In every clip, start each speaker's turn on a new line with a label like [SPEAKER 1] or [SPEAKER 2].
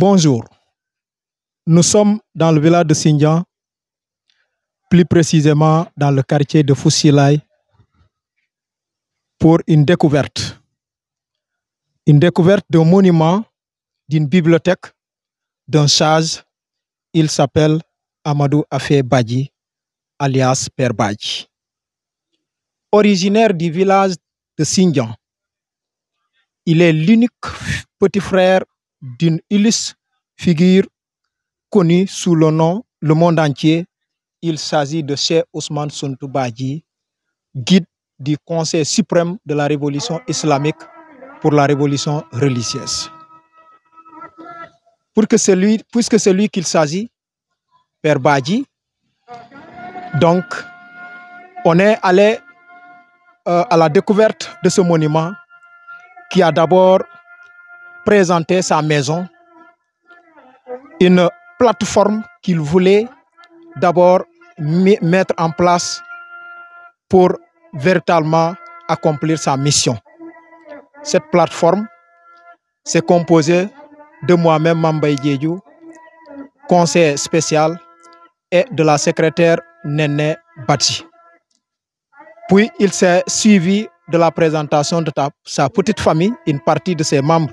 [SPEAKER 1] Bonjour, nous sommes dans le village de Sindian, plus précisément dans le quartier de Foussilay, pour une découverte. Une découverte d'un monument, d'une bibliothèque, d'un sage. Il s'appelle Amadou Afé Badji, alias Père Badji. Originaire du village de Sindian, il est l'unique petit frère d'une illustre figure connue sous le nom le monde entier. Il s'agit de Cheikh Ousmane Sonko Badji, guide du Conseil suprême de la révolution islamique pour la révolution religieuse. Puisque c'est lui qu'il s'agit, Père Badji, donc on est allé à la découverte de ce monument qui a d'abord présenté sa maison, une plateforme qu'il voulait d'abord mettre en place pour véritablement accomplir sa mission. Cette plateforme s'est composée de moi-même, Mambay Diédiou, conseiller spécial, et de la secrétaire Néné Badji. Puis il s'est suivi de la présentation de sa petite famille, une partie de ses membres,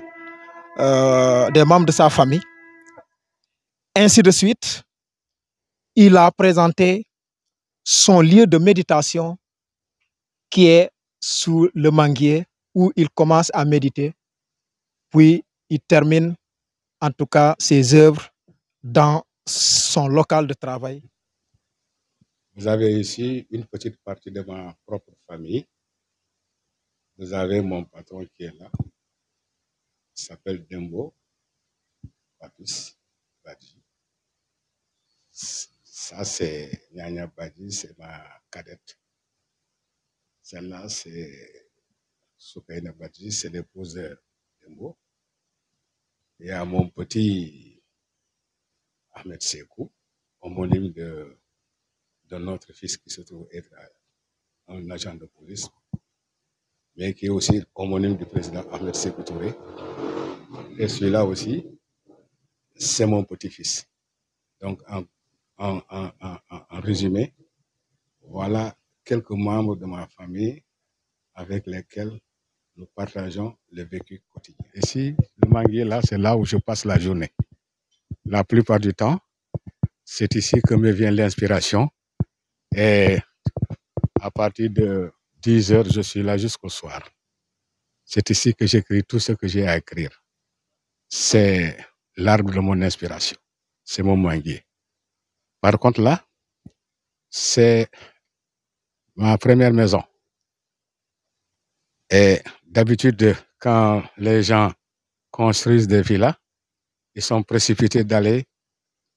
[SPEAKER 1] des membres de sa famille. Ainsi de suite, il a présenté son lieu de méditation qui est sous le manguier où il commence à méditer, puis il termine en tout cas ses œuvres dans son local de travail.
[SPEAKER 2] Vous avez ici une petite partie de ma propre famille. Vous avez mon patron qui est là. Il s'appelle Dembo Papis Badji. Ça, c'est Nyanya Badji, c'est ma cadette. Celle-là, c'est Soukaina Badji, c'est l'épouse de Dembo. Il y a mon petit Ahmed Sekou, homonyme de notre fils qui se trouve être un agent de police, mais qui est aussi homonyme du président Ahmed Sékou Touré. Et celui-là aussi, c'est mon petit-fils. Donc, en résumé, voilà quelques membres de ma famille avec lesquels nous partageons le vécu quotidien. Ici, le manguier, là, c'est là où je passe la journée. La plupart du temps, c'est ici que me vient l'inspiration. Et à partir de 10 heures, je suis là jusqu'au soir. C'est ici que j'écris tout ce que j'ai à écrire. C'est l'arbre de mon inspiration. C'est mon manguier. Par contre, là, c'est ma première maison. Et d'habitude, quand les gens construisent des villas, ils sont précipités d'aller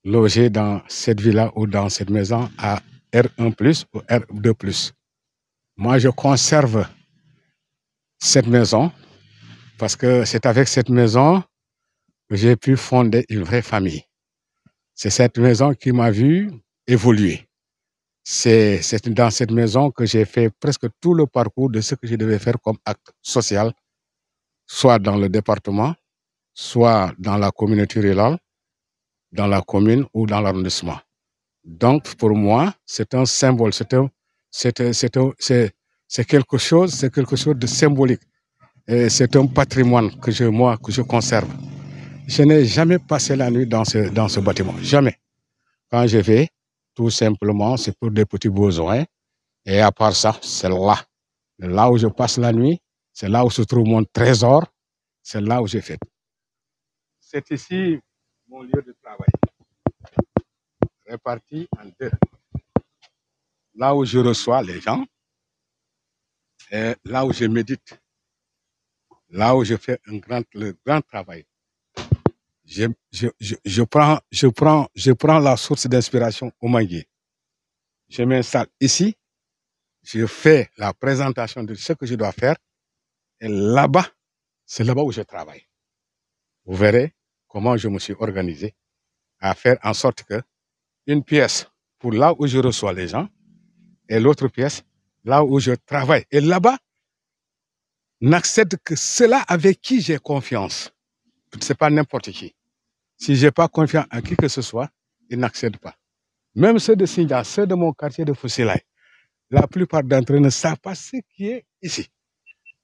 [SPEAKER 2] loger dans cette villa ou dans cette maison à R1+ ou R2+. Moi, je conserve cette maison parce que c'est avec cette maison que j'ai pu fonder une vraie famille. C'est cette maison qui m'a vu évoluer. C'est dans cette maison que j'ai fait presque tout le parcours de ce que je devais faire comme acte social, soit dans le département, soit dans la communauté rurale, dans la commune ou dans l'arrondissement. Donc, pour moi, c'est un symbole, c'est quelque chose de symbolique. C'est un patrimoine que je conserve. Je n'ai jamais passé la nuit dans ce bâtiment, jamais. Quand je vais, tout simplement, c'est pour des petits besoins. Et à part ça, c'est là où je passe la nuit, c'est là où se trouve mon trésor, c'est là où j'ai fait. C'est ici mon lieu de travail, réparti en deux. Là où je reçois les gens, et là où je médite, là où je fais le grand travail. Je prends la source d'inspiration au manguier. Je m'installe ici, je fais la présentation de ce que je dois faire, et là-bas, c'est là-bas où je travaille. Vous verrez comment je me suis organisé à faire en sorte que une pièce pour là où je reçois les gens et l'autre pièce là où je travaille. Et là-bas, n'accède que ceux-là avec qui j'ai confiance. Ce n'est pas n'importe qui. Si je n'ai pas confiance en qui que ce soit, ils n'accèdent pas. Même ceux de Sindia, ceux de mon quartier de Foussilaï, la plupart d'entre eux ne savent pas ce qui est ici.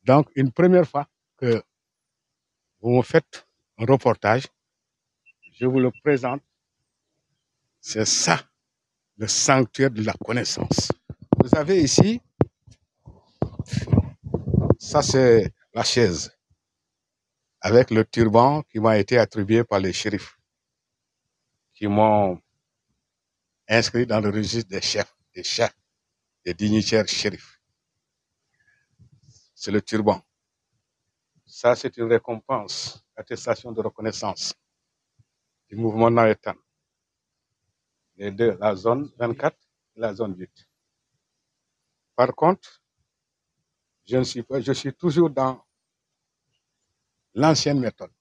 [SPEAKER 2] Donc, une première fois que vous me faites un reportage, je vous le présente. C'est ça, le sanctuaire de la connaissance. Vous avez ici, ça c'est la chaise, avec le turban qui m'a été attribué par les shérifs, qui m'ont inscrit dans le registre des chefs, des dignitaires shérifs. C'est le turban. Ça, c'est une récompense, attestation de reconnaissance du mouvement Nawetan. Les deux, la zone 24 et la zone 8. Par contre, je suis toujours dans l'ancienne méthode.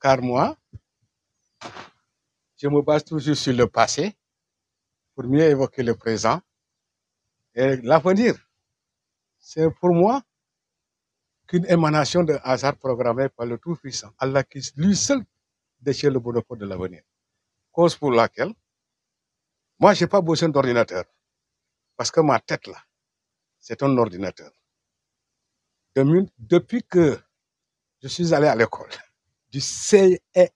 [SPEAKER 2] Car moi, je me base toujours sur le passé pour mieux évoquer le présent. Et l'avenir, c'est pour moi qu'une émanation de hasard programmé par le Tout-Puissant, Allah qui lui seul détient le monopole de l'avenir. Cause pour laquelle, moi, je n'ai pas besoin d'ordinateur. Parce que ma tête, là, c'est un ordinateur. Depuis que je suis allé à l'école, du CE1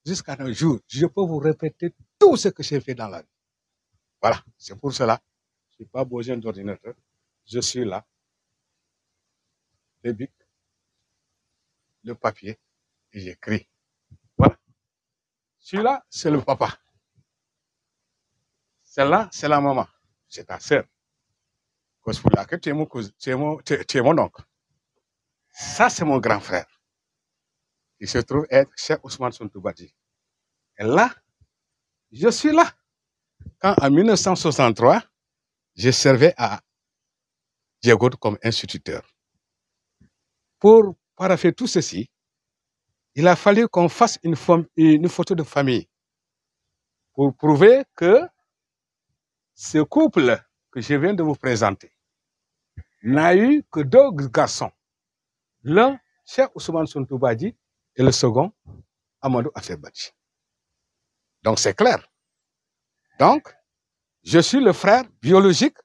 [SPEAKER 2] jusqu'à un jour, je peux vous répéter tout ce que j'ai fait dans la vie. Voilà, c'est pour cela. Je n'ai pas besoin d'ordinateur. Je suis là. Les bics, le papier, et j'écris. Voilà. Celui-là, c'est le papa. Celle-là, c'est la maman. C'est ta sœur. Parce que tu es mon oncle. Ça, c'est mon grand frère. Il se trouve être Cheikh Ousmane Sontou Badji. Et là, je suis là. Quand en 1963, je servais à Diegode comme instituteur. Pour paraffer tout ceci, il a fallu qu'on fasse une photo de famille pour prouver que ce couple que je viens de vous présenter n'a eu que deux garçons. L'un, Cheikh Ousmane Sontou Badji, et le second, Amadou Affe Badji. Donc c'est clair. Donc, je suis le frère biologique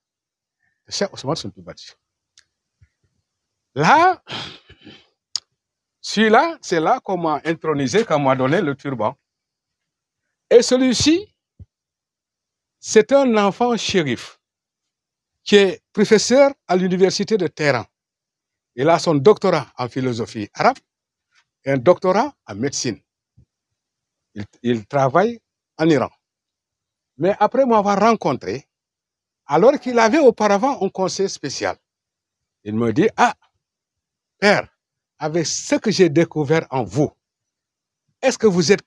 [SPEAKER 2] de Cheikh Ousmane Sontou Badji. Là, celui-là, c'est là qu'on m'a intronisé, qu'on m'a donné le turban. Et celui-ci, c'est un enfant shérif qui est professeur à l'université de Téhéran. Il a son doctorat en philosophie arabe et un doctorat en médecine. Il travaille en Iran. Mais après m'avoir rencontré, alors qu'il avait auparavant un conseil spécial, il me dit, ah, père, avec ce que j'ai découvert en vous, est-ce que vous êtes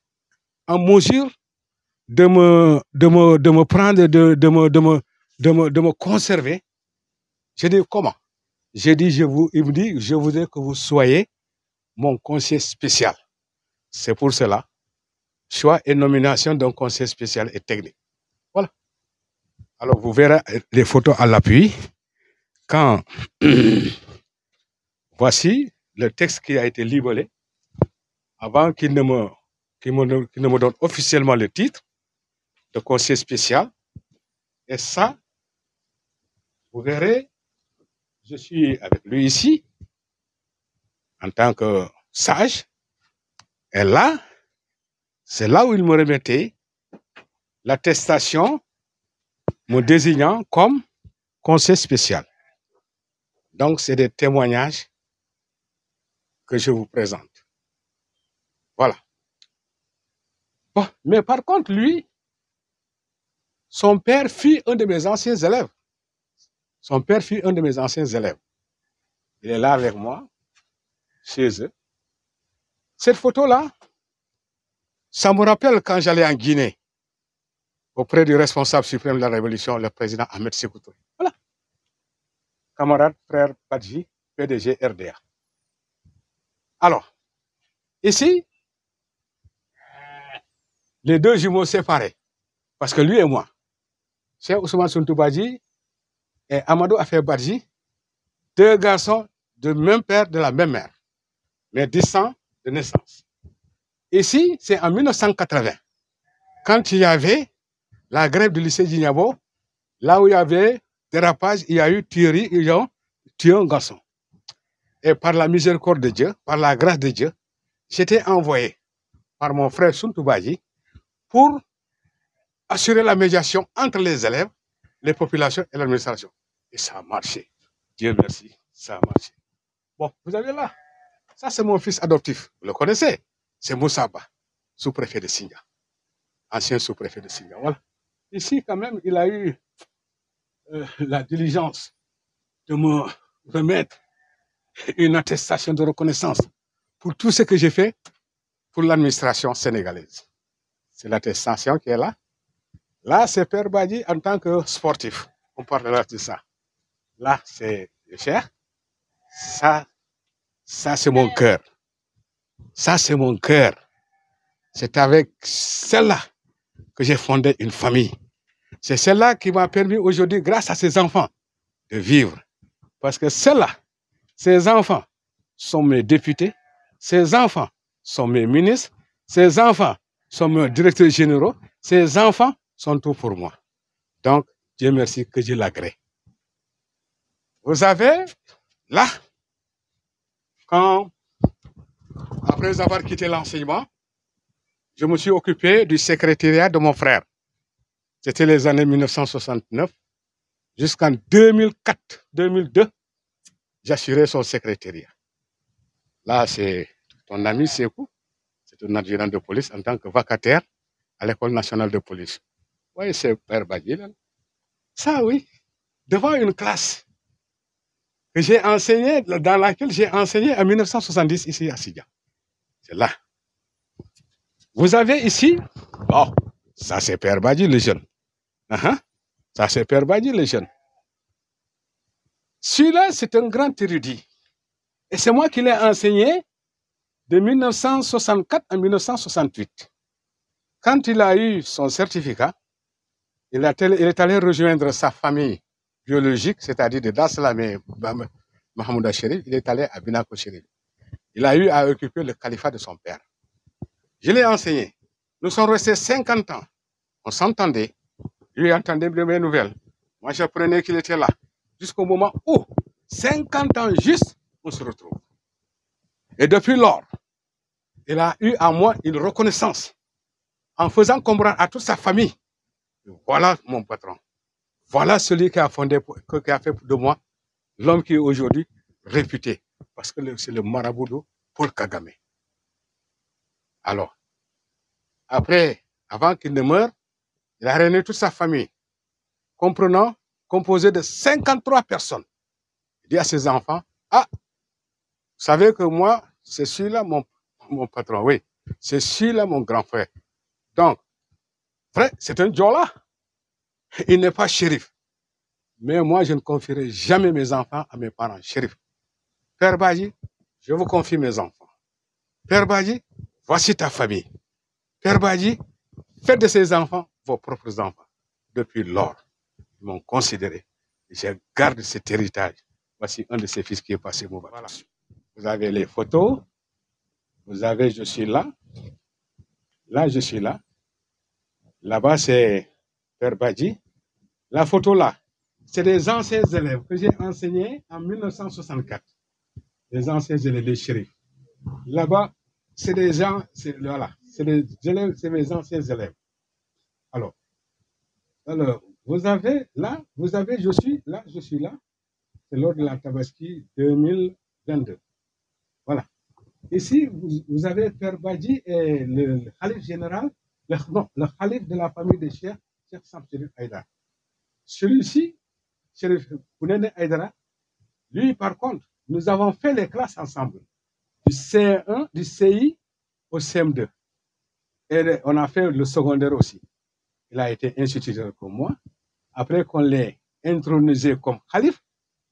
[SPEAKER 2] en mesure de me prendre, de me conserver? J'ai dit, comment? J'ai dit, il me dit, je voudrais que vous soyez mon conseiller spécial. C'est pour cela, choix et nomination d'un conseiller spécial et technique. Voilà. Alors, vous verrez les photos à l'appui. Quand voici le texte qui a été libellé avant qu'il ne me donne officiellement le titre de conseiller spécial. Et ça, vous verrez, je suis avec lui ici en tant que sage. Et là, c'est là où il me remettait l'attestation me désignant comme conseiller spécial. Donc, c'est des témoignages que je vous présente. Voilà. Bon, mais par contre, lui, son père fut un de mes anciens élèves. Son père fut un de mes anciens élèves. Il est là avec moi, chez eux. Cette photo-là, ça me rappelle quand j'allais en Guinée, auprès du responsable suprême de la Révolution, le président Ahmed Sékou Touré. Voilà. Camarade, frère Badji, PDG RDA. Alors, ici, les deux jumeaux séparés, parce que lui et moi, Cheikh Ousmane Sontou Badji et Amadou Affe Badji, deux garçons de même père, de la même mère, mais distants de naissance. Ici, c'est en 1980. Quand il y avait la grève du lycée Djignabo, là où il y avait dérapage, il y a eu tuerie, ils ont tué un garçon. Et par la miséricorde de Dieu, par la grâce de Dieu, j'étais envoyé par mon frère Suntou Badji pour assurer la médiation entre les élèves, les populations et l'administration. Et ça a marché. Dieu merci, ça a marché. Bon, vous avez là, ça c'est mon fils adoptif, vous le connaissez, c'est Moussaba, sous-préfet de Singa, ancien sous-préfet de Singa. Voilà. Ici, quand même, il a eu la diligence de me remettre une attestation de reconnaissance pour tout ce que j'ai fait pour l'administration sénégalaise. C'est l'attestation qui est là. Là, c'est Père Badji en tant que sportif. On parlera de ça. Là, c'est le cher. Ça c'est mon cœur. Ça, c'est mon cœur. C'est avec celle-là que j'ai fondé une famille. C'est celle-là qui m'a permis aujourd'hui, grâce à ces enfants, de vivre. Parce que celle-là, ces enfants sont mes députés, ces enfants sont mes ministres, ces enfants sont mes directeurs généraux, ces enfants sont tout pour moi. Donc, Dieu merci que je l'agrée. Vous avez, là, après avoir quitté l'enseignement, je me suis occupé du secrétariat de mon frère. C'était les années 1969 jusqu'en 2004-2002. J'assurais son secrétariat. Là, c'est ton ami Sekou, c'est un adjudant de police en tant que vacataire à l'École nationale de police. Oui, c'est Père Badji. Ça, oui, devant une classe que j'ai enseigné, dans laquelle j'ai enseigné en 1970 ici à Sidia. C'est là. Vous avez ici, bon, ça c'est Père Badji le jeune. Ça c'est Père Badji le jeune. Celui-là, c'est un grand érudit. Et c'est moi qui l'ai enseigné de 1964 à 1968. Quand il a eu son certificat, il est allé rejoindre sa famille biologique, c'est-à-dire de Dassalamé Mahamouda Chérif. Il est allé à Binako Chérif. Il a eu à occuper le califat de son père. Je l'ai enseigné. Nous sommes restés 50 ans. On s'entendait. Lui entendait de mes nouvelles. Moi, j'apprenais qu'il était là. Jusqu'au moment où, 50 ans juste, on se retrouve. Et depuis lors, il a eu à moi une reconnaissance en faisant comprendre à toute sa famille. Voilà mon patron. Voilà celui qui a fondé, qui a fait de moi l'homme qui est aujourd'hui réputé. Parce que c'est le marabout de Paul Kagame. Alors, après, avant qu'il ne meure, il a réuni toute sa famille, comprenant, composé de 53 personnes. Il dit à ses enfants, ah, vous savez que moi, c'est celui-là mon patron, oui. C'est celui-là mon grand frère. Donc, frère, c'est un Djola. Il n'est pas shérif. Mais moi, je ne confierai jamais mes enfants à mes parents shérifs. Père Badji, je vous confie mes enfants. Père Badji, voici ta famille. Père Badji, faites de ces enfants vos propres enfants. Depuis lors, ils m'ont considéré. Je garde cet héritage. Voici un de ses fils qui est passé. Voilà. Vous avez les photos. Vous avez, je suis là. Là, je suis là. Là-bas, c'est Père Badji. La photo là, c'est des anciens élèves que j'ai enseignés en 1964. Les anciens élèves des shérifs. Là-bas, c'est des gens, voilà, c'est des élèves, c'est mes anciens élèves. Alors, vous avez là, je suis là. C'est lors de la Tabaski 2022. Voilà. Ici, vous avez Père Badji et le Khalif général, le Khalif de la famille de Cheikh Sam Chérif Aïdara. Celui-ci, Chérif Bounene Aïdara, lui, par contre, nous avons fait les classes ensemble, du C1, du CI au CM2. Et on a fait le secondaire aussi. Il a été instituteur comme moi. Après qu'on l'ait intronisé comme Khalif,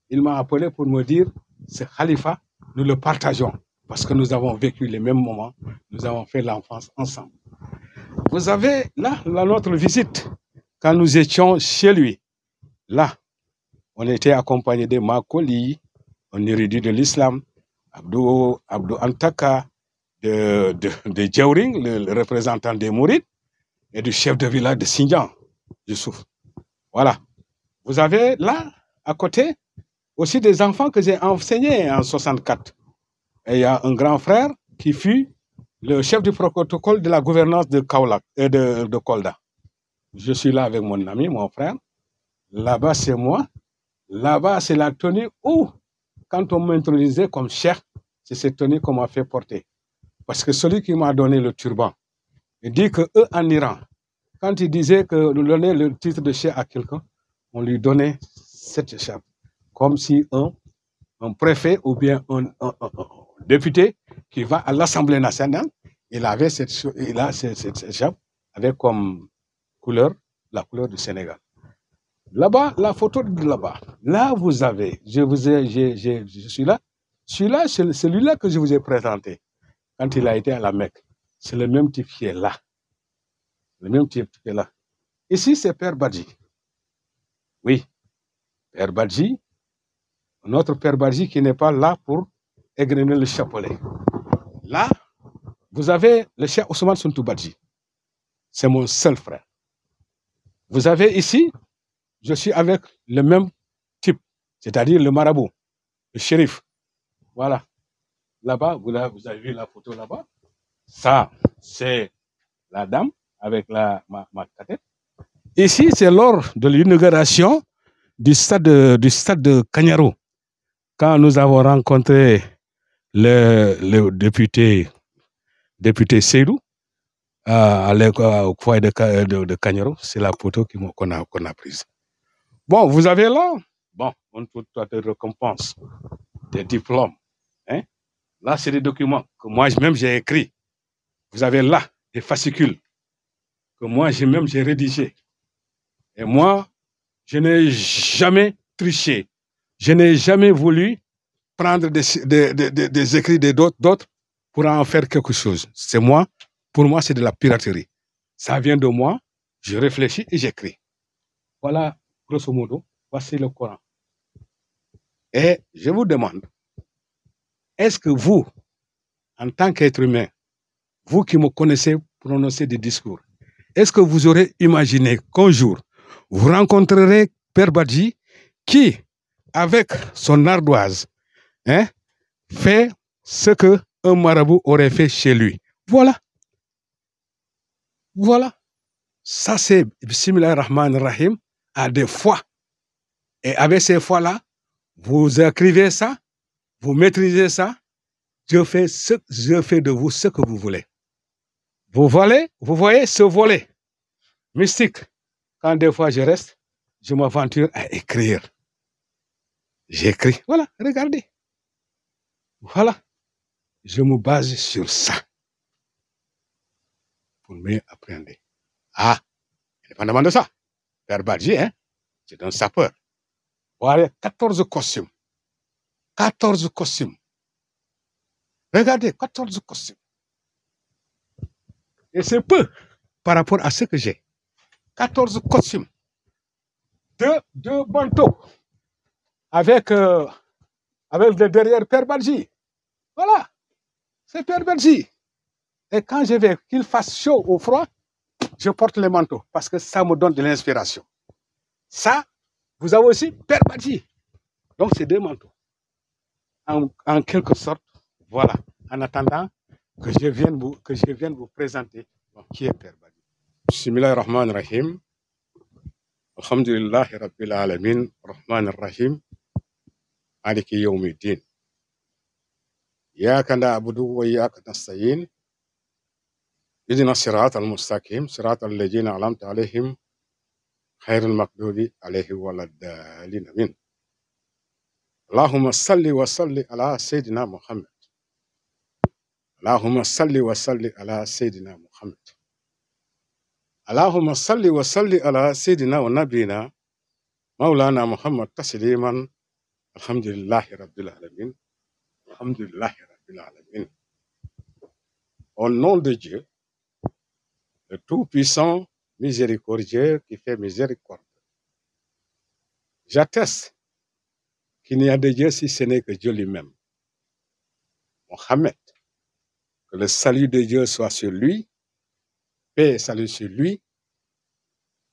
[SPEAKER 2] il m'a appelé pour me dire, ce Khalifa, nous le partageons, parce que nous avons vécu les mêmes moments, nous avons fait l'enfance ensemble. Vous avez là, notre visite, quand nous étions chez lui, là, on était accompagné de Makoli, un érudit de l'islam, Abdou Antaka, de Djawring, le représentant des Mourides, et du chef de village de Sindian, Youssouf. Voilà. Vous avez là, à côté, aussi des enfants que j'ai enseignés en 64. Et il y a un grand frère qui fut le chef du protocole de la gouvernance de Kaolack et de Kolda. Je suis là avec mon ami, mon frère. Là-bas, c'est moi. Là-bas, c'est la tenue où, quand on m'introduisait comme chef, c'est cette tenue qu'on m'a fait porter. Parce que celui qui m'a donné le turban, il dit que eux, en Iran, quand il disait que nous donnait le titre de chef à quelqu'un, on lui donnait cette écharpe. Comme si un préfet ou bien un député qui va à l'Assemblée nationale, il avait cette écharpe avec comme couleur la couleur du Sénégal. Là-bas, la photo de là-bas. Là, vous avez, je suis là. Celui-là, c'est celui-là que je vous ai présenté quand il a été à la Mecque. C'est le même type qui est là. Le même type qui est là. Ici, c'est Père Badji. Oui, Père Badji, notre Père Badji qui n'est pas là pour égrener le chapelet. Là, vous avez le Cheikh Ousmane Suntou Badji. C'est mon seul frère. Vous avez ici, je suis avec le même type, c'est-à-dire le marabout, le shérif. Voilà. Là-bas, vous avez vu la photo là-bas. Ça, c'est la dame avec ma cadette. Ici, c'est lors de l'inauguration du stade de Kanyaro. Quand nous avons rencontré le député Seydou au foyer de Kanyaro, c'est la photo qu'on a prise. Bon, vous avez là, bon, on peut des récompenses, des diplômes. Hein? Là, c'est des documents que moi-même j'ai écrits. Vous avez là des fascicules que moi-même j'ai rédigés. Et moi, je n'ai jamais triché. Je n'ai jamais voulu prendre des écrits d'autres pour en faire quelque chose. C'est moi, pour moi, c'est de la piraterie. Ça vient de moi, je réfléchis et j'écris. Voilà, grosso modo, voici le Coran. Et je vous demande, est-ce que vous, en tant qu'être humain, vous qui me connaissez prononcer des discours, est-ce que vous aurez imaginé qu'un jour, vous rencontrerez Père Badji qui, avec son ardoise, fait ce qu'un marabout aurait fait chez lui. Voilà. Voilà. Ça, c'est Bismillah ar-Rahman ar-Rahim à des fois. Et avec ces fois-là, vous écrivez ça, vous maîtrisez ça, je fais de vous ce que vous voulez. Vous voyez ce volet mystique. Quand des fois je reste, je m'aventure à écrire. J'écris. Voilà, regardez. Voilà. Je me base sur ça pour mieux apprendre. Ah, indépendamment de ça, Père Badji, c'est un sapeur. Voilà, 14 costumes. 14 costumes. Regardez, 14 costumes. Et c'est peu par rapport à ce que j'ai. 14 costumes. Deux manteaux. Avec le derrière Père Badji. Voilà. C'est Père Badji. Et quand je vais, qu'il fasse chaud ou froid, je porte les manteaux parce que ça me donne de l'inspiration. Ça, vous avez aussi Père Badji. Donc, c'est deux manteaux. En quelque sorte, voilà. En attendant que je vienne vous présenter qui est Père Badji. Bismillah ar-Rahman ar-Rahim. Alhamdulillahi Rabbil Alamin. Rahman ar-Rahim. Maliki Yawmiddin. إياك نعبد وإياك نستعين اهدنا الصراط المستقيم صراط الذين أنعمت عليهم غير المغضوب عليهم ولا الضالين آمين اللهم صل وسلم على سيدنا محمد اللهم صل وسلم على سيدنا محمد اللهم صل وسلم على سيدنا ونبينا مولانا محمد تسليما الحمد لله رب العالمين الحمد لله رب العالمين. Au nom de Dieu, le Tout-Puissant, miséricordieux, qui fait miséricorde. J'atteste qu'il n'y a de Dieu si ce n'est que Dieu lui-même. Mohammed, Que le salut de Dieu soit sur lui, paix et salut sur lui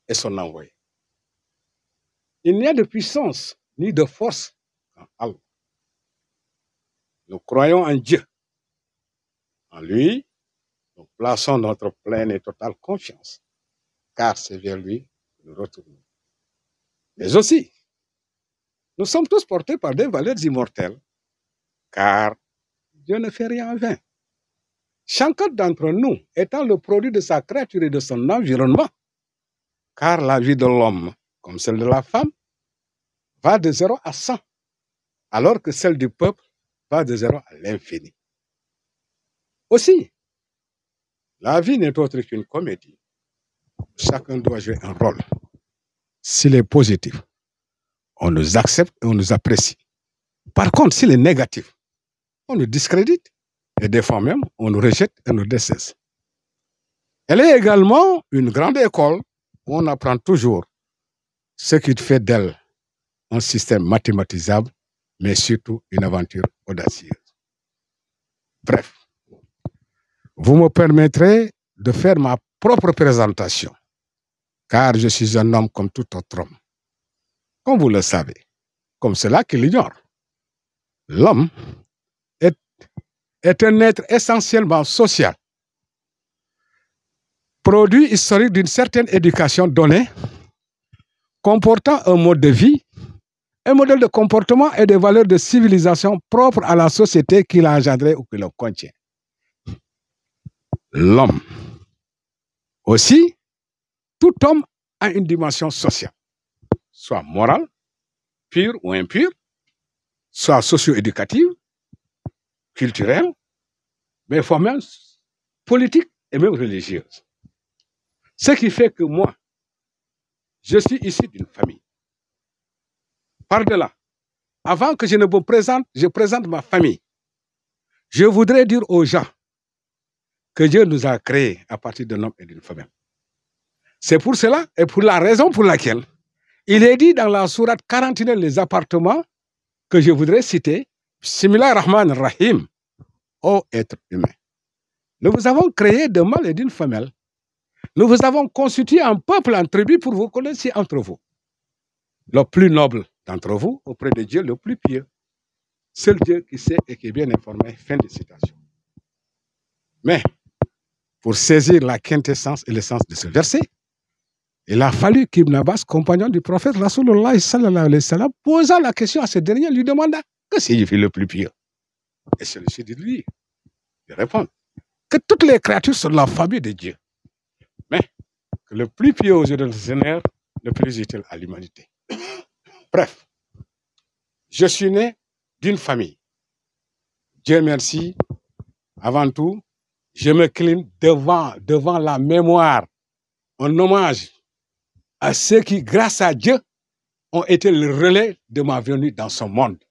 [SPEAKER 2] et son envoyé. Il n'y a de puissance ni de force en Allah. Nous croyons en Dieu. En lui, nous plaçons notre pleine et totale confiance, car c'est vers lui que nous retournons. Mais aussi, nous sommes tous portés par des valeurs immortelles, car Dieu ne fait rien en vain. Chacun d'entre nous étant le produit de sa créature et de son environnement, car la vie de l'homme, comme celle de la femme, va de 0 à 100, alors que celle du peuple va de 0 à l'infini. Aussi, la vie n'est autre qu'une comédie. Chacun doit jouer un rôle. S'il est positif, on nous accepte et on nous apprécie. Par contre, s'il est négatif, on nous discrédite et des fois même, on nous rejette et nous décesse. Elle est également une grande école où on apprend toujours ce qui fait d'elle un système mathématisable, mais surtout une aventure audacieuse. Bref, vous me permettrez de faire ma propre présentation, car je suis un homme comme tout autre homme. Comme vous le savez, comme cela qu'il ignore, l'homme est un être essentiellement social, produit historique d'une certaine éducation donnée, comportant un mode de vie, un modèle de comportement et des valeurs de civilisation propres à la société qui l'a engendré ou qui le contient. L'homme. Aussi, tout homme a une dimension sociale, soit morale, pure ou impure, soit socio-éducative, culturelle, mais même politique et même religieuse. Ce qui fait que moi, je suis issu d'une famille. Par-delà, avant que je ne me présente, je présente ma famille. Je voudrais dire aux gens que Dieu nous a créés à partir d'un homme et d'une femme. C'est pour cela et pour la raison pour laquelle il est dit dans la sourate 49, les appartements que je voudrais citer, Bismillah Rahman Rahim, ô être humain. Nous vous avons créé d'un mâle et d'une femelle. Nous vous avons constitué un peuple en tribu pour vous connaître entre vous. Le plus noble d'entre vous, auprès de Dieu le plus pieux. Seul Dieu qui sait et qui est bien informé. Fin de citation. Mais, pour saisir la quintessence et l'essence de ce verset, il a fallu qu'Ibn Abbas, compagnon du prophète Rasulullah sallallahu alayhi wa sallam, posant la question à ce dernier, lui demanda que signifie le plus pieux. Et celui-ci dit lui, il répond que toutes les créatures sont la famille de Dieu. Mais que le plus pieux aux yeux de Seigneur, le plus utile à l'humanité. Bref, je suis né d'une famille. Dieu merci, avant tout, je me cligne devant la mémoire, en hommage à ceux qui, grâce à Dieu, ont été le relais de ma venue dans ce monde.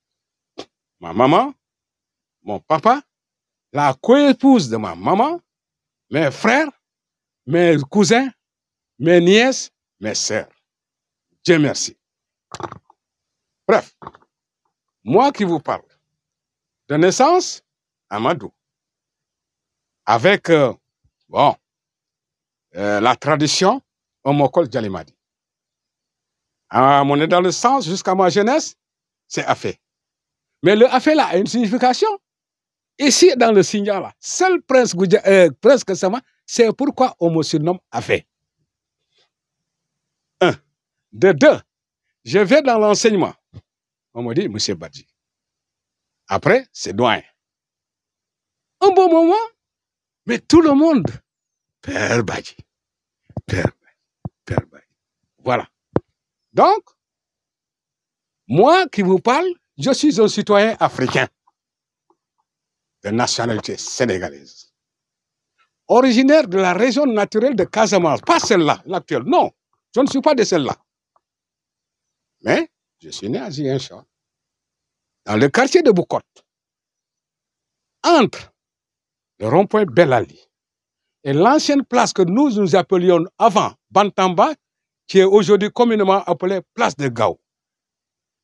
[SPEAKER 2] Ma maman, mon papa, la coépouse de ma maman, mes frères, mes cousins, mes nièces, mes sœurs. Dieu merci. Bref, moi qui vous parle, de naissance, Amadou, avec la tradition, on m'appelle Djalimadi. On est dans le sens, jusqu'à ma jeunesse, c'est Afé. Mais le Afé là a une signification. Ici, dans le signal là, seul prince Kassama, c'est pourquoi on me surnomme Afé. Un. De deux, je vais dans l'enseignement. On me dit, Monsieur Badji. Après, c'est doyen. Un bon moment, mais tout le monde, Père Badji. Père Badji. Voilà. Donc, moi qui vous parle, je suis un citoyen africain de nationalité sénégalaise, originaire de la région naturelle de Casamance, pas celle-là, l'actuelle, non, je ne suis pas de celle-là. Mais je suis né à Ziguinchor, dans le quartier de Boucotte, entre le rond-point Belali et l'ancienne place que nous appelions avant Bantamba, qui est aujourd'hui communément appelée place de Gao.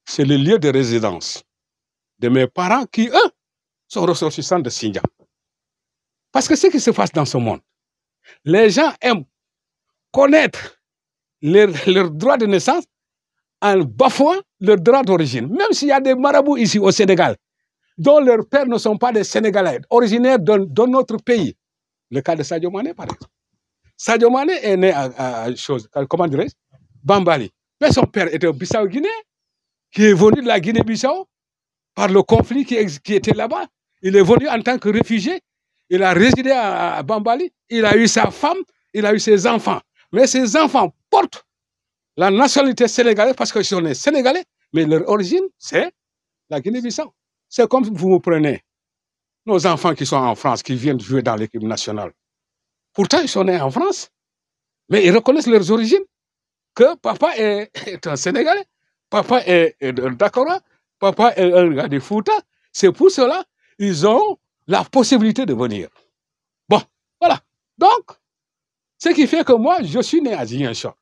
[SPEAKER 2] C'est le lieu de résidence de mes parents qui, eux, sont ressortissants de Xinjiang.
[SPEAKER 3] Parce que ce qui se passe dans ce monde, les gens aiment connaître leur droit de naissance en bafouant leur droit d'origine. Même s'il y a des marabouts ici au Sénégal, dont leurs pères ne sont pas des Sénégalais, originaires de notre pays. Le cas de Sadio Mané, par exemple. Sadio Mané est né comment dirais-je, Bambali. Mais son père était au Bissau-Guinée, qui est venu de la Guinée-Bissau par le conflit qui était là-bas. Il est venu en tant que réfugié. Il a résidé à Bambali. Il a eu sa femme, il a eu ses enfants. Mais ses enfants portent la nationalité sénégalaise parce qu'ils sont sénégalais, mais leur origine, c'est la Guinée-Bissau. C'est comme vous me prenez nos enfants qui sont en France, qui viennent jouer dans l'équipe nationale. Pourtant, ils sont nés en France, mais ils reconnaissent leurs origines, que papa est un Sénégalais, papa est un Dakara, papa est un gars de Fouta. C'est pour cela qu'ils ont la possibilité de venir. Bon, voilà. Donc, ce qui fait que moi, je suis né à Ziguinchor,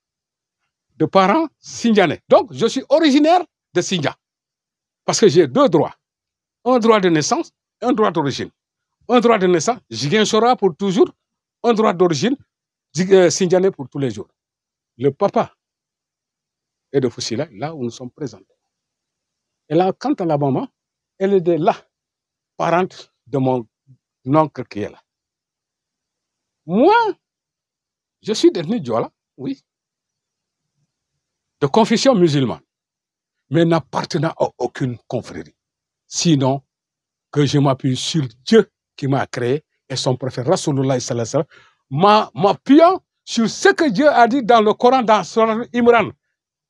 [SPEAKER 3] de parents Sindianais. Donc, je suis originaire de Sindia. Parce que j'ai deux droits. Un droit de naissance, un droit d'origine. Un droit de naissance, Ziguinchora pour toujours. Un droit d'origine, Sindianais pour tous les jours. Le papa est de Foussila, là où nous sommes présents. Et là, quant à la maman, elle est de là, parente de mon oncle qui est là. Moi, je suis devenu Diola, oui, de confession musulmane, mais n'appartenant à aucune confrérie. Sinon, que je m'appuie sur Dieu qui m'a créé et son prophète Rasulullah sallallahu alayhi wa sallam, m'appuyant sur ce que Dieu a dit dans le Coran, dans Surah Imran,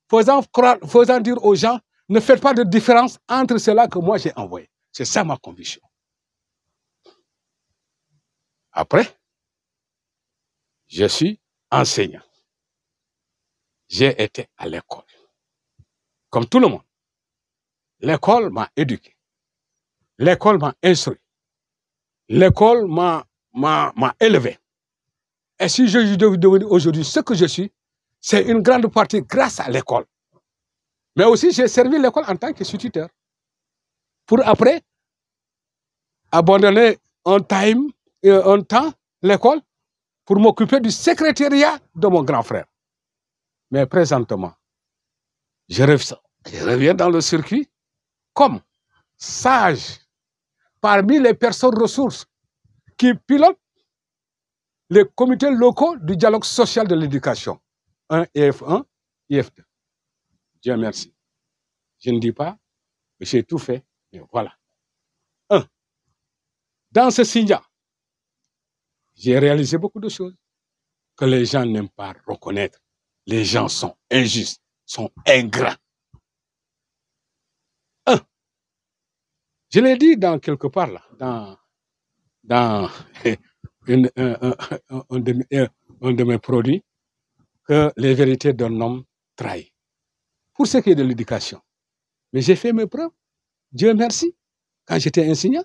[SPEAKER 3] faisant dire aux gens, ne faites pas de différence entre cela que moi j'ai envoyé. C'est ça ma conviction. Après, je suis enseignant. J'ai été à l'école. Comme tout le monde. L'école m'a éduqué. L'école m'a instruit. L'école m'a élevé. Et si je devenir aujourd'hui ce que je suis, c'est une grande partie grâce à l'école. Mais aussi, j'ai servi l'école en tant qu'instituteur. Pour après, abandonner un temps, l'école, pour m'occuper du secrétariat de mon grand frère. Mais présentement, je reviens dans le circuit comme sage parmi les personnes ressources qui pilotent les comités locaux du dialogue social de l'éducation. 1 IF1, IF2. Dieu merci. Je ne dis pas que j'ai tout fait, mais voilà. Dans ce signe, j'ai réalisé beaucoup de choses que les gens n'aiment pas reconnaître. Les gens sont injustes, sont ingrats. Je l'ai dit dans quelque part là, dans un de mes produits, que les vérités d'un homme trahit. Pour ce qui est de l'éducation. Mais j'ai fait mes preuves. Dieu merci. Quand j'étais enseignant,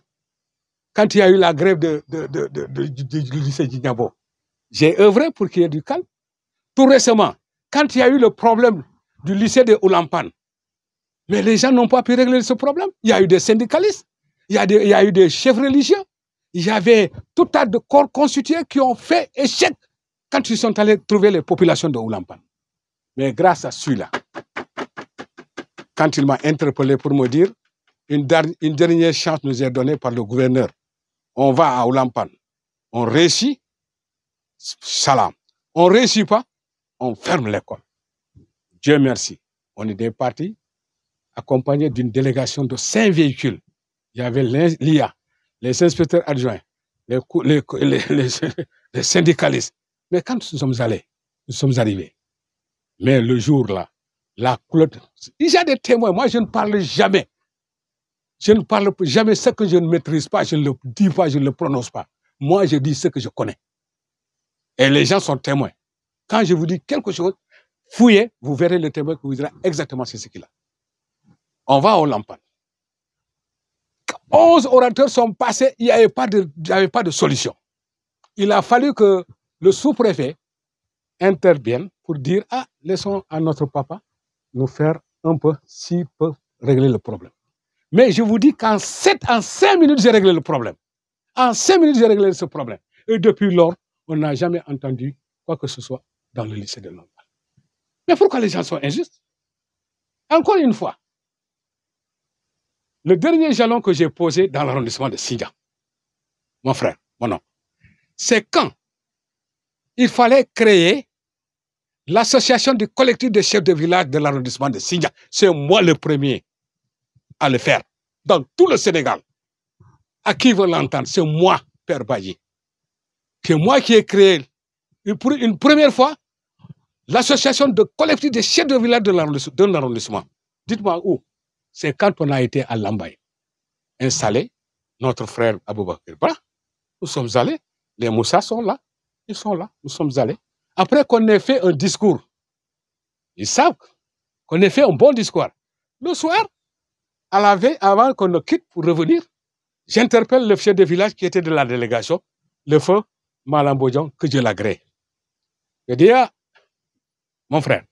[SPEAKER 3] quand il y a eu la grève du lycée d'Ignabo, j'ai œuvré pour qu'il y ait du calme. Tout récemment, quand il y a eu le problème du lycée de Oulampan, mais les gens n'ont pas pu régler ce problème. Il y a eu des syndicalistes, il y a eu des chefs religieux, il y avait tout un tas de corps constitués qui ont fait échec quand ils sont allés trouver les populations de Oulampan. Mais grâce à celui-là, quand il m'a interpellé pour me dire une dernière chance nous est donnée par le gouverneur, on va à Oulampan, on réussit, salam. On ne réussit pas, on ferme l'école. Dieu merci. On est des partis accompagnés d'une délégation de 5 véhicules. Il y avait l'IA, les inspecteurs adjoints, les syndicalistes. Mais quand nous sommes allés, nous sommes arrivés. Mais le jour-là, la clotte, il y a des témoins. Moi, je ne parle jamais. Je ne parle jamais ce que je ne maîtrise pas, je ne le dis pas, je ne le prononce pas. Moi, je dis ce que je connais. Et les gens sont témoins. Quand je vous dis quelque chose, fouillez, vous verrez le témoin qui vous dira exactement ce qu'il a. On va au Lampan. 11 orateurs sont passés, il n'y avait pas de solution. Il a fallu que le sous-préfet intervienne pour dire, laissons à notre papa nous faire un peu, s'il peut régler le problème. Mais je vous dis qu'en 5 minutes, j'ai réglé le problème. En 5 minutes, j'ai réglé ce problème. Et depuis lors, on n'a jamais entendu quoi que ce soit dans le lycée de Normal. Mais pourquoi les gens sont injustes? Encore une fois, le dernier jalon que j'ai posé dans l'arrondissement de Sindia, mon frère, mon nom, c'est quand il fallait créer l'association du collectif des chefs de village de l'arrondissement de Sindia. C'est moi le premier à le faire dans tout le Sénégal. À qui veut l'entendre? C'est moi, Père Bayi. C'est moi qui ai créé pour une première fois l'association de collectif des chefs de village de l'arrondissement. Dites-moi où? C'est quand on a été à Lambaye, installé, notre frère Aboubakar Ba, nous sommes allés, les Moussa sont là, ils sont là, nous sommes allés. Après qu'on ait fait un discours, ils savent qu'on ait fait un bon discours. Le soir, à la veille, avant qu'on ne quitte pour revenir, j'interpelle le chef de village qui était de la délégation, le feu Malam Bodian, que je l'agrée. Je dis, ah, mon frère,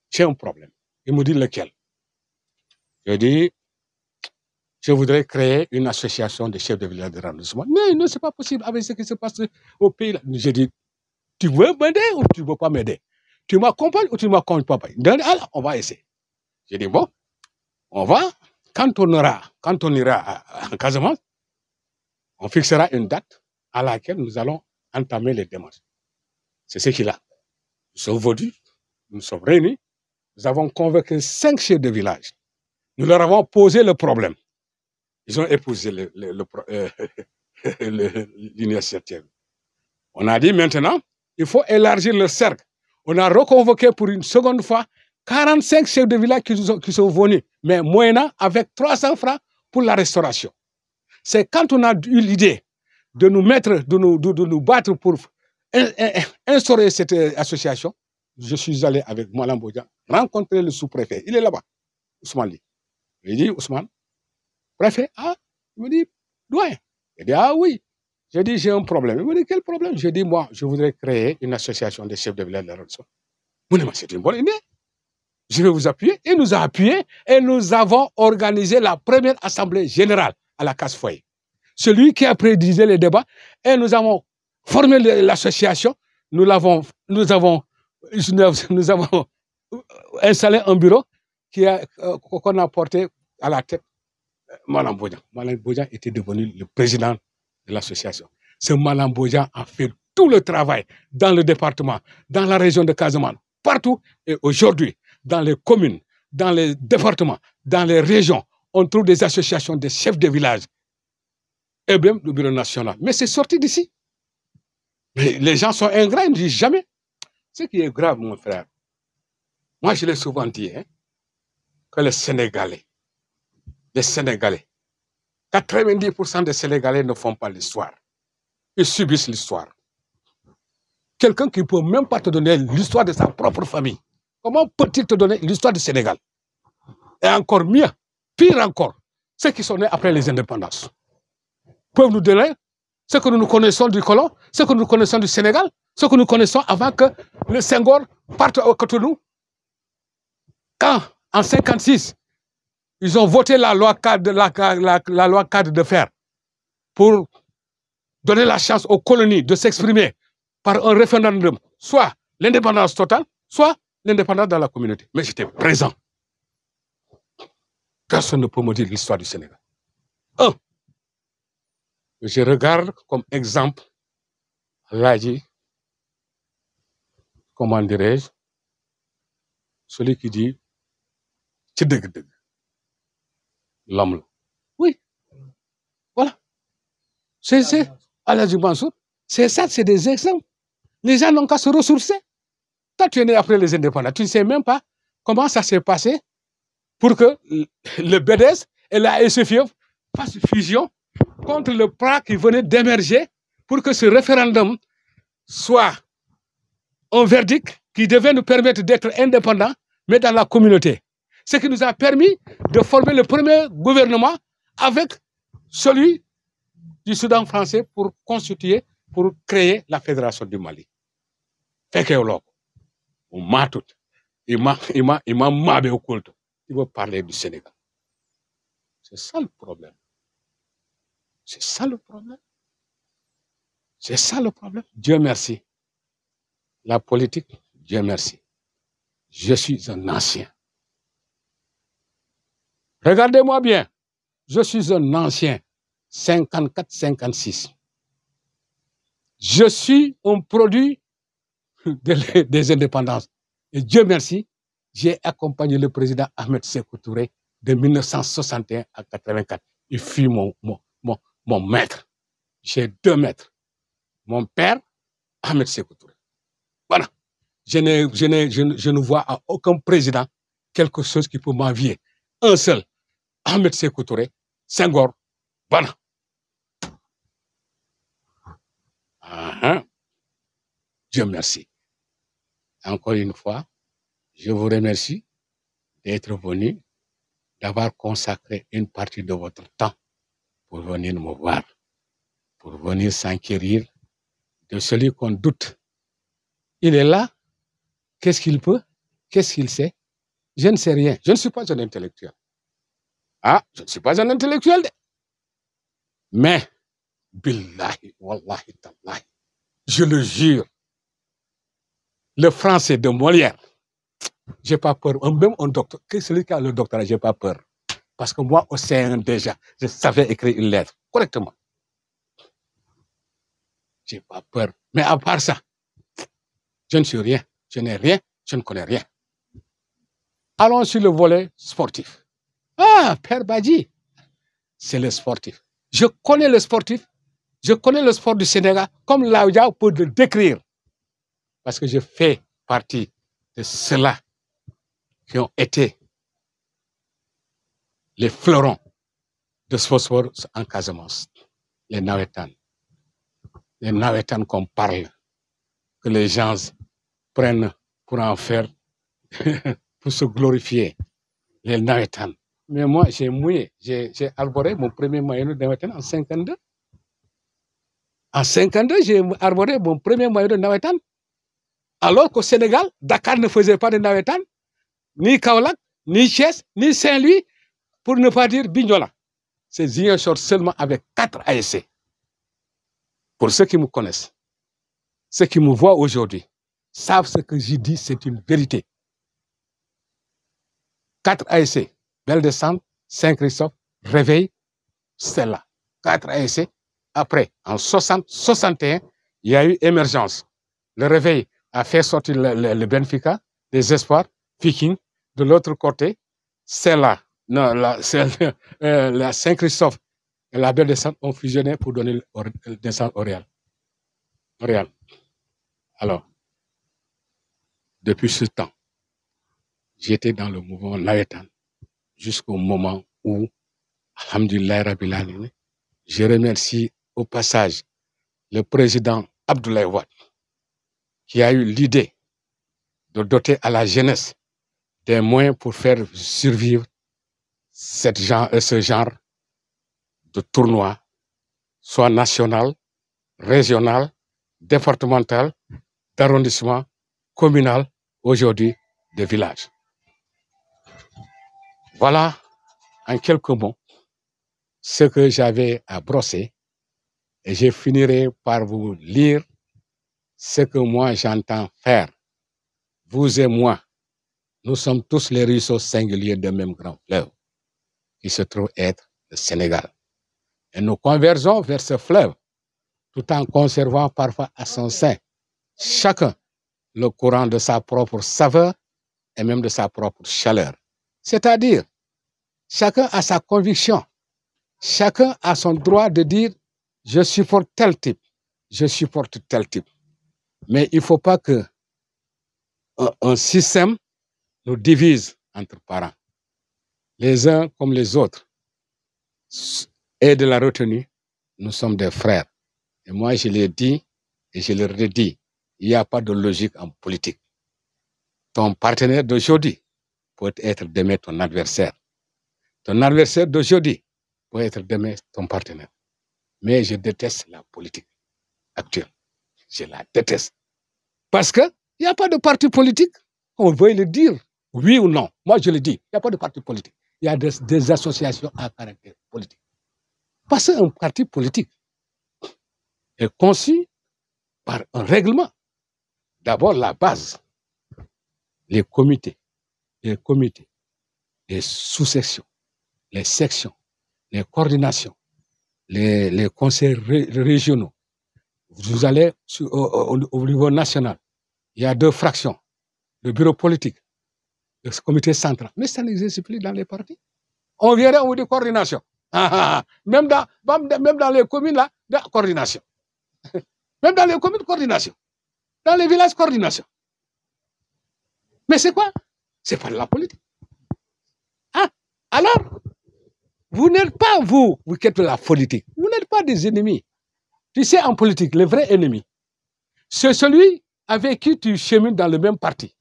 [SPEAKER 3] j'ai un problème. Il me dit lequel? Je dis, je voudrais créer une association de chefs de village de l'arrondissement. Mais non, ce n'est pas possible avec ce qui se passe au pays. Je dis, tu veux m'aider ou tu ne veux pas m'aider? Tu m'accompagnes ou tu ne m'accompagnes pas? Alors, on va essayer. Je dis, bon, on va, quand on ira en Casamance, on fixera une date à laquelle nous allons entamer les démarches. C'est ce qu'il a. Nous sommes venus, nous sommes réunis, nous avons convoqué 5 chefs de village. Nous leur avons posé le problème. Ils ont épousé l'initiative. On a dit maintenant, il faut élargir le cercle. On a reconvoqué pour une seconde fois 45 chefs de village qui sont venus, mais moyennant avec 300 francs pour la restauration. C'est quand on a eu l'idée de nous battre pour instaurer cette association, je suis allé avec Malam Bodian rencontrer le sous-préfet. Il est là-bas, Ousmane Li. Il dit, Ousmane, préfet, ah, il me dit, doyen. Il dit, ah oui. J'ai dit, j'ai un problème. Il me dit, quel problème? J'ai dit, moi, je voudrais créer une association des chefs de village de l'arrondissement. Il me dit, c'est une bonne idée. Je vais vous appuyer. Il nous a appuyés et nous avons organisé la première assemblée générale à la Casse-Foyer. Celui qui a présidé les débats et nous avons formé l'association. Nous avons installé un bureau qu'on a porté à la tête Malam Bodian. Malam Bodian était devenu le président de l'association. Ce Malam Bodian a fait tout le travail dans le département, dans la région de Casamance, partout. Et aujourd'hui, dans les communes, dans les départements, dans les régions, on trouve des associations de chefs de village et même le bureau national. Mais c'est sorti d'ici. Mais les gens sont ingrats, ils ne disent jamais. Ce qui est grave, mon frère, moi je l'ai souvent dit, hein, que les Sénégalais, 90% des Sénégalais ne font pas l'histoire. Ils subissent l'histoire. Quelqu'un qui ne peut même pas te donner l'histoire de sa propre famille, comment peut-il te donner l'histoire du Sénégal? Et encore mieux, pire encore, ceux qui sont nés après les indépendances peuvent nous donner ce que nous connaissons du colon, ce que nous connaissons du Sénégal, ce que nous connaissons avant que le Senghor parte au Cotonou. Quand, en 1956, ils ont voté la loi cadre, la loi cadre de fer pour donner la chance aux colonies de s'exprimer par un référendum, soit l'indépendance totale, soit l'indépendance dans la communauté. Mais j'étais présent. Personne ne peut me dire l'histoire du Sénégal. Je regarde comme exemple, là, comment dirais-je, celui qui dit, l'homme. Oui, voilà. C'est Aladji Mansour. C'est ça, c'est des exemples. Les gens n'ont qu'à se ressourcer. Quand tu es né après les indépendants, tu ne sais même pas comment ça s'est passé pour que le BDS et la SFIF fassent fusion contre le PRA qui venait d'émerger pour que ce référendum soit un verdict qui devait nous permettre d'être indépendants, mais dans la communauté. Ce qui nous a permis de former le premier gouvernement avec celui du Soudan français pour constituer, pour créer la Fédération du Mali. Fait que on m'a tout. Il m'a mabé au culte. Il veut parler du Sénégal. C'est ça le problème. C'est ça le problème. C'est ça le problème. Dieu merci. La politique, Dieu merci. Je suis un ancien. Regardez-moi bien. Je suis un ancien. 54-56. Je suis un produit des indépendances. Et Dieu merci, j'ai accompagné le président Ahmed Sékou Touré de 1961 à 84. Il fut mon maître. J'ai 2 maîtres. Mon père, Ahmed Sékou Touré. Voilà. Je ne vois à aucun président quelque chose qui peut m'envier. Un seul, Ahmed Sékou Touré, Senghor, voilà. Dieu merci. Encore une fois, je vous remercie d'être venu, d'avoir consacré une partie de votre temps pour venir me voir, pour venir s'enquérir de celui qu'on doute. Il est là. Qu'est-ce qu'il peut? Qu'est-ce qu'il sait? Je ne sais rien. Je ne suis pas un intellectuel. Ah, je ne suis pas un intellectuel. Mais, billahi, wallahi, tallahi, je le jure, le français de Molière, j'ai pas peur. Même un docteur, celui qui a le doctorat, j'ai pas peur. Parce que moi, au CN déjà, je savais écrire une lettre correctement. J'ai pas peur. Mais à part ça, je ne suis rien. Je n'ai rien. Je ne connais rien. Allons sur le volet sportif. Ah, Père Badji, c'est le sportif. Je connais le sportif. Je connais le sport du Sénégal comme Laoudia peut le décrire. Parce que je fais partie de ceux-là qui ont été les fleurons de ce sport en Casamance. Les Nawetan. Les Nawetan qu'on parle, que les gens prennent pour en faire, pour se glorifier. Les Nawetan. Mais moi, j'ai mouillé. J'ai arboré mon premier maillot de Nawetan en 52. En 52, j'ai arboré mon premier maillot de Nawetan. Alors qu'au Sénégal, Dakar ne faisait pas de Nawetan, ni Kaolack, ni Thiès, ni Saint-Louis, pour ne pas dire Bignona. C'est Ziguinchor seulement avec 4 ASC. Pour ceux qui me connaissent, ceux qui me voient aujourd'hui, savent ce que j'ai dit, c'est une vérité. 4 ASC, Belle-de-Sande, Saint-Christophe, Réveil, c'est là. 4 ASC. Après, en 60-61, il y a eu émergence. Le Réveil a fait sortir le Benfica, les Espoirs, Viking. De l'autre côté, c'est là. Non, la Saint-Christophe et la Belle-de-Sande ont fusionné pour donner naissance au Real. Alors, depuis ce temps, j'étais dans le mouvement Nawetan jusqu'au moment où, alhamdulillah rabbil alamin, je remercie au passage le président Abdoulaye Wade qui a eu l'idée de doter à la jeunesse des moyens pour faire survivre ce genre de tournoi, soit national, régional, départemental, d'arrondissement, communal, aujourd'hui de village. Voilà, en quelques mots, ce que j'avais à brosser, et je finirai par vous lire ce que moi j'entends faire. Vous et moi, nous sommes tous les ruisseaux singuliers d'un même grand fleuve, qui se trouve être le Sénégal. Et nous convergeons vers ce fleuve, tout en conservant parfois à son sein, chacun le courant de sa propre saveur et même de sa propre chaleur. C'est-à-dire, chacun a sa conviction, chacun a son droit de dire « je supporte tel type, je supporte tel type ». Mais il ne faut pas que un système nous divise entre parents. Les uns comme les autres aient de la retenue, nous sommes des frères. Et moi, je l'ai dit et je le redis, il n'y a pas de logique en politique. Ton partenaire d'aujourd'hui peut être demain ton adversaire. Ton adversaire d'aujourd'hui peut être demain ton partenaire. Mais je déteste la politique actuelle. Je la déteste. Parce qu'il n'y a pas de parti politique. On veut le dire, oui ou non. Moi, je le dis, il n'y a pas de parti politique. Il y a des associations à caractère politique. Parce qu'un parti politique est conçu par un règlement. D'abord, la base, les comités, les sous-sections, les sections, les coordinations, les conseils régionaux. Vous allez au niveau national. Il y a 2 fractions. Le bureau politique, le comité central. Mais ça n'existe plus dans les partis. On verrait, on dit coordination. Même dans les communes, là, coordination. Même dans les communes, coordination. Dans les villages, coordination. Mais c'est quoi? C'est pas de la politique. Alors, vous n'êtes pas, vous qui êtes de la politique, vous n'êtes pas des ennemis. Tu sais, en politique, le vrai ennemi, c'est celui avec qui tu chemines dans le même parti.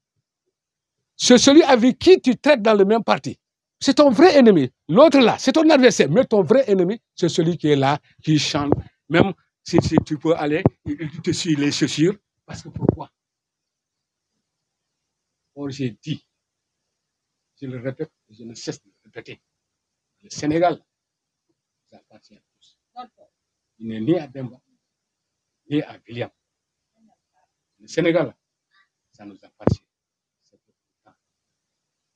[SPEAKER 3] C'est celui avec qui tu traites dans le même parti. C'est ton vrai ennemi. L'autre là, c'est ton adversaire. Mais ton vrai ennemi, c'est celui qui est là, qui chante. Même si tu peux aller, il te suit les chaussures. Parce que pourquoi? Or, j'ai dit, je le répète, je ne cesse de le répéter. Le Sénégal, ça appartient à tous. Il n'est ni à Demba, ni à William. Le Sénégal, ça nous appartient.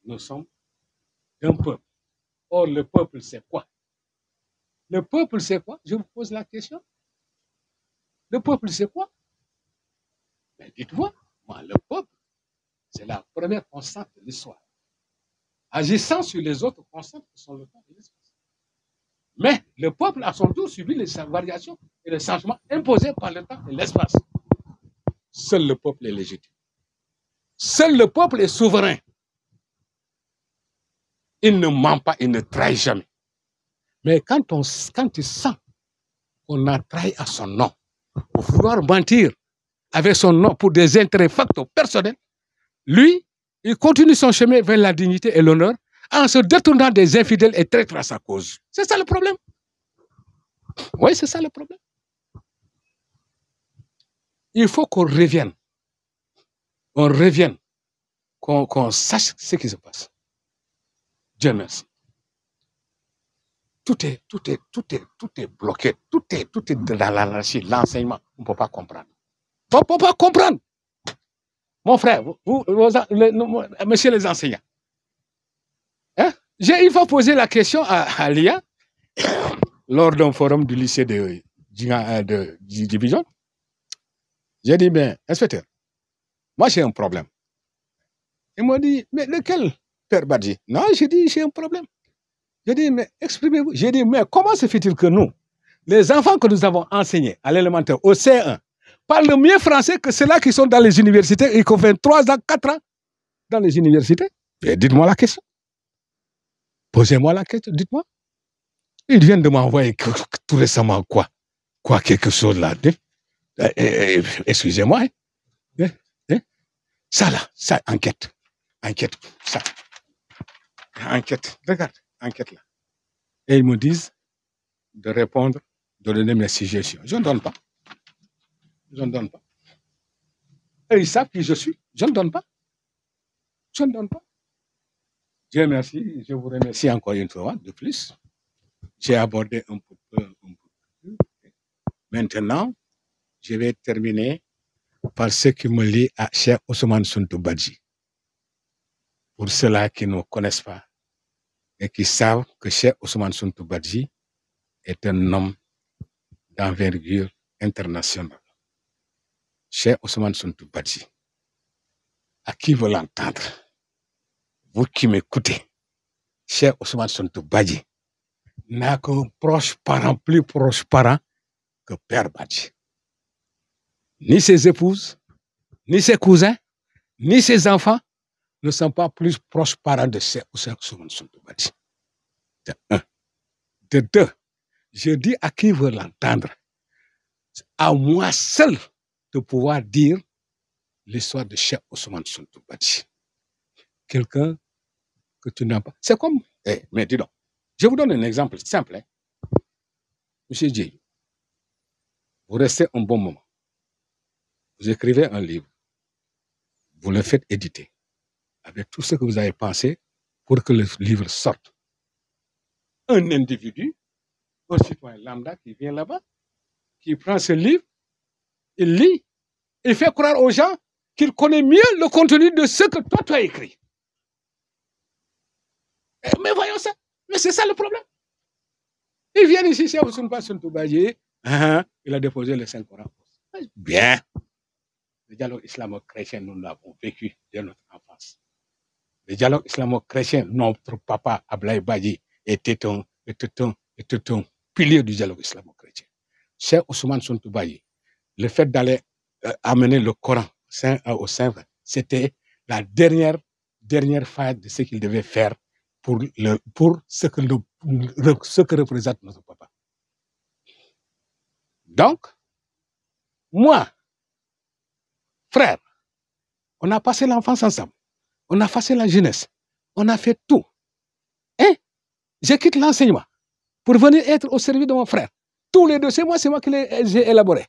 [SPEAKER 3] Nous sommes d'un peuple. Or, le peuple, c'est quoi? Le peuple, c'est quoi? Je vous pose la question. Le peuple, c'est quoi? Mais dites-moi, moi, le peuple, c'est la première constante de l'histoire. Agissant sur les autres constantes qui sont le temps et l'espace. Mais le peuple a son tour subi les variations et les changements imposés par le temps et l'espace. Seul le peuple est légitime. Seul le peuple est souverain. Il ne ment pas, il ne trahit jamais. Mais quand tu sens qu'on a trahi à son nom, pour vouloir mentir avec son nom pour des intérêts facto personnels, lui, il continue son chemin vers la dignité et l'honneur en se détournant des infidèles et traîtres à sa cause. C'est ça le problème. Oui, c'est ça le problème. Il faut qu'on revienne. On revienne. Qu'on sache ce qui se passe. Dieu merci. Tout est bloqué. Tout est dans l'anarchie, l'enseignement. On ne peut pas comprendre. On ne peut pas comprendre. Mon frère, monsieur les enseignants, hein? J'ai une fois posé la question à l'IA lors d'un forum du lycée de Division. J'ai dit, mais inspecteur, moi j'ai un problème. Il m'a dit, mais lequel, Père Badji? Non, j'ai dit, j'ai un problème. J'ai dit, mais exprimez-vous. J'ai dit, mais comment se fait-il que nous, les enfants que nous avons enseignés à l'élémentaire, au C1, parlent mieux français que ceux-là qui sont dans les universités et qui ont fait 3 ans, 4 ans dans les universités? Et dites-moi la question. Posez-moi la question, dites-moi. Ils viennent de m'envoyer tout récemment quoi quelque chose là. Excusez-moi. Ça là, ça, enquête, ça. Enquête, regarde, enquête là. Et ils me disent de répondre, de donner mes suggestions. Je ne donne pas. Je ne donne pas. Et ils savent qui je suis. Je ne donne pas. Je ne donne pas. Dieu merci, je vous remercie encore une fois de plus. J'ai abordé un peu. Maintenant, je vais terminer par ce qui me lie à Cheikh Ousmane Suntou Badji. Pour ceux-là qui ne connaissent pas et qui savent que Cheikh Ousmane Suntou Badji est un homme d'envergure internationale. Cheikh Ousmane Suntou Badji, à qui veut l'entendre, vous qui m'écoutez, Cheikh Ousmane Suntou Badji n'a qu'un proche parent, plus proche parent que Père Badji. Ni ses épouses, ni ses cousins, ni ses enfants ne sont pas plus proches parents de Cheikh Ousmane Suntou Badji. De un. De deux, je dis à qui veut l'entendre, à moi seul de pouvoir dire l'histoire de Cheikh Ousmane Suntou Badji. Quelqu'un que tu n'as pas. C'est comme. Mais dis donc, je vous donne un exemple simple. Monsieur Dieye, vous restez un bon moment. Vous écrivez un livre. Vous le faites éditer avec tout ce que vous avez pensé pour que le livre sorte. Un individu un citoyen lambda qui vient là-bas, qui prend ce livre, il lit, il fait croire aux gens qu'il connaît mieux le contenu de ce que toi tu as écrit. Mais voyons ça, mais c'est ça le problème. Ils viennent ici, c'est Ousmane Passon Toubaye, il a déposé les 5 Corans. Bien. Le dialogue islamo-chrétien, nous l'avons vécu dès notre enfance. Le dialogue islamo-chrétien, notre papa Ablaye Badji était un pilier du dialogue islamo-chrétien. Cheikh Ousmane Toubaye, le fait d'aller amener le Coran au Saint, c'était la dernière phase de ce qu'il devait faire pour ce que représente notre papa. Donc, moi, frère, on a passé l'enfance ensemble, on a passé la jeunesse, on a fait tout. Et je quitte l'enseignement pour venir être au service de mon frère. Tous les dossiers, c'est moi qui les ai élaborés.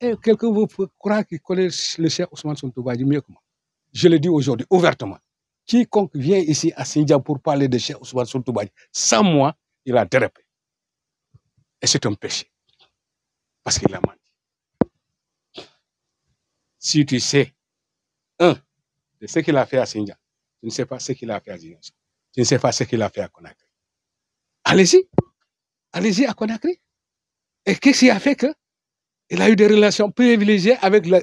[SPEAKER 3] Et quelqu'un vous croire qu'il connaît le Cheikh Ousmane Toubaye mieux que moi. Je le dis aujourd'hui ouvertement. Quiconque vient ici à Sindian pour parler de Cheikh Ousmane Toubaye, sans moi, il a dérapé. Et c'est un péché. Parce qu'il a menti. Si tu sais, de ce qu'il a fait à Sindian, tu ne sais pas ce qu'il a fait à Sindian. Tu ne sais pas ce qu'il a fait à Conakry. Allez-y. Allez-y à Conakry. Et qu'est-ce qui a fait qu'il a eu des relations privilégiées avec les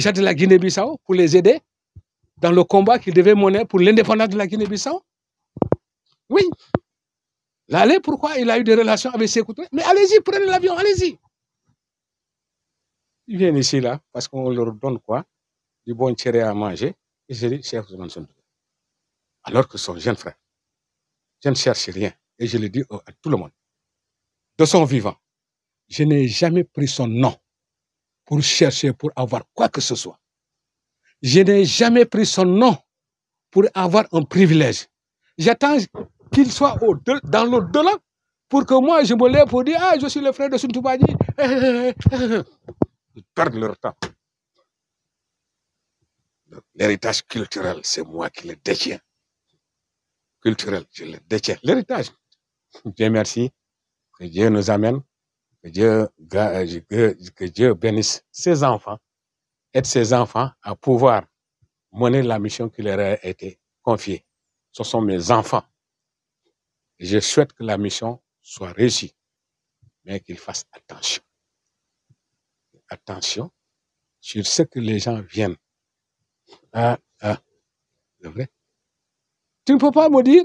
[SPEAKER 3] gens de la Guinée-Bissau pour les aider dans le combat qu'ils devaient mener pour l'indépendance de la Guinée-Bissau? Oui. L'aller, pourquoi il a eu des relations avec ses couteaux? Mais allez-y, prenez l'avion, allez-y. Ils viennent ici, là, parce qu'on leur donne quoi? Du bon théré à manger. Et je dis, Cheikh Ousmane Toubaye. Alors que son jeune frère, je ne cherche rien. Et je le dis à tout le monde. De son vivant, je n'ai jamais pris son nom pour chercher, pour avoir quoi que ce soit. Je n'ai jamais pris son nom pour avoir un privilège. J'attends qu'il soit dans l'au-delà pour que moi, je me lève pour dire « Ah, je suis le frère de Ousmane Toubaye. » Ils perdent leur temps. L'héritage culturel, c'est moi qui le détiens. Culturel, je le détiens. L'héritage, Dieu merci, que Dieu nous amène, que Dieu bénisse ses enfants, aide ses enfants à pouvoir mener la mission qui leur a été confiée. Ce sont mes enfants. Et je souhaite que la mission soit réussie, mais qu'ils fassent attention. Attention sur ce que les gens viennent. C'est vrai. Tu ne peux pas me dire,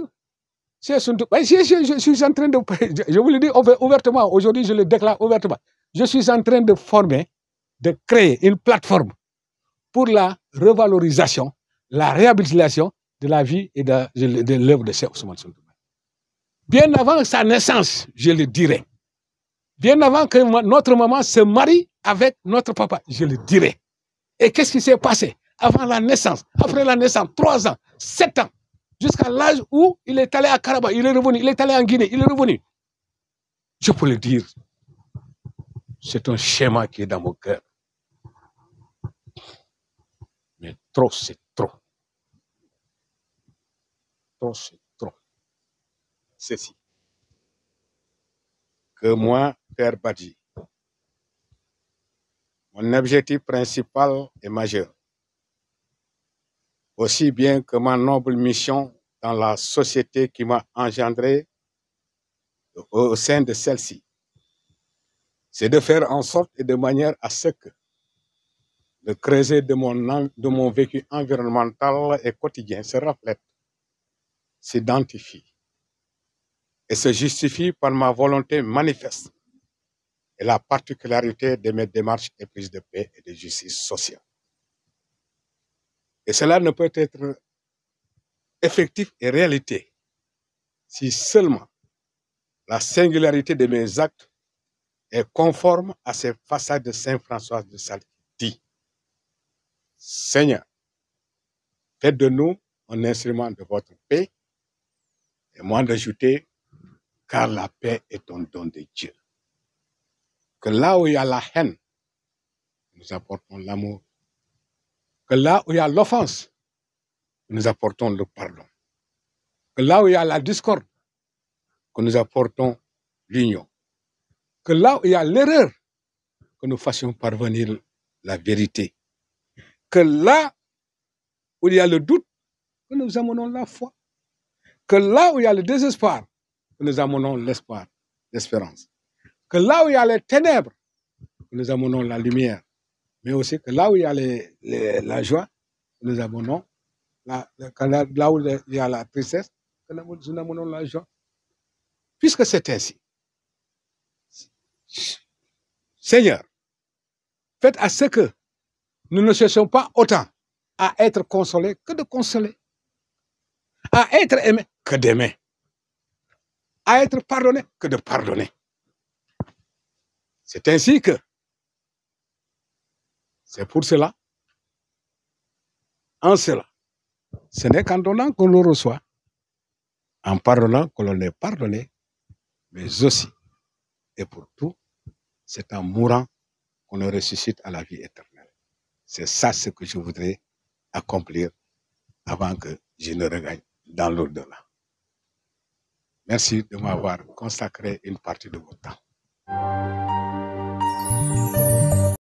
[SPEAKER 3] je suis en train de, je vous le dis ouvertement, aujourd'hui je le déclare ouvertement, je suis en train de former, de créer une plateforme pour la revalorisation, la réhabilitation de la vie et de l'œuvre de Cheikh Ousmane Toubaye. Bien avant sa naissance, je le dirai. Bien avant que notre maman se marie avec notre papa, je le dirai. Et qu'est-ce qui s'est passé avant la naissance, après la naissance, 3 ans, 7 ans, jusqu'à l'âge où il est allé à Karaba, il est revenu, il est allé en Guinée, il est revenu. Je peux le dire, c'est un schéma qui est dans mon cœur. Mais trop, c'est trop. Trop, c'est trop. Ceci. Que moi, Père Badji, mon objectif principal et majeur, aussi bien que ma noble mission dans la société qui m'a engendré au sein de celle-ci, c'est de faire en sorte et de manière à ce que le creuset de mon vécu environnemental et quotidien se reflète, s'identifie et se justifie par ma volonté manifeste et la particularité de mes démarches et prises de paix et de justice sociale. Et cela ne peut être effectif et réalité si seulement la singularité de mes actes est conforme à ces façades de Saint François de Sales qui dit: Seigneur, faites de nous un instrument de votre paix, et moi d'ajouter, car la paix est un don de Dieu. Que là où il y a la haine, nous apportons l'amour. Que là où il y a l'offense, nous apportons le pardon. Que là où il y a la discorde, que nous apportons l'union. Que là où il y a l'erreur, que nous fassions parvenir la vérité. Que là où il y a le doute, que nous amenons la foi. Que là où il y a le désespoir, que nous amenons l'espoir, l'espérance. Que là où il y a les ténèbres, que nous amenons la lumière. Mais aussi que là où il y a la joie, que nous amenons là où il y a la tristesse, que nous amenons la joie. Puisque c'est ainsi, Seigneur, faites à ce que nous ne cherchions pas autant à être consolés que de consoler, à être aimés que d'aimer, à être pardonnés que de pardonner. C'est ainsi que, c'est pour cela, en cela, ce n'est qu'en donnant qu'on le reçoit, en pardonnant que l'on est pardonné, mais aussi, et pour tout, c'est en mourant qu'on le ressuscite à la vie éternelle. C'est ça ce que je voudrais accomplir avant que je ne regagne dans l'au-delà. Merci de m'avoir consacré une partie de votre temps.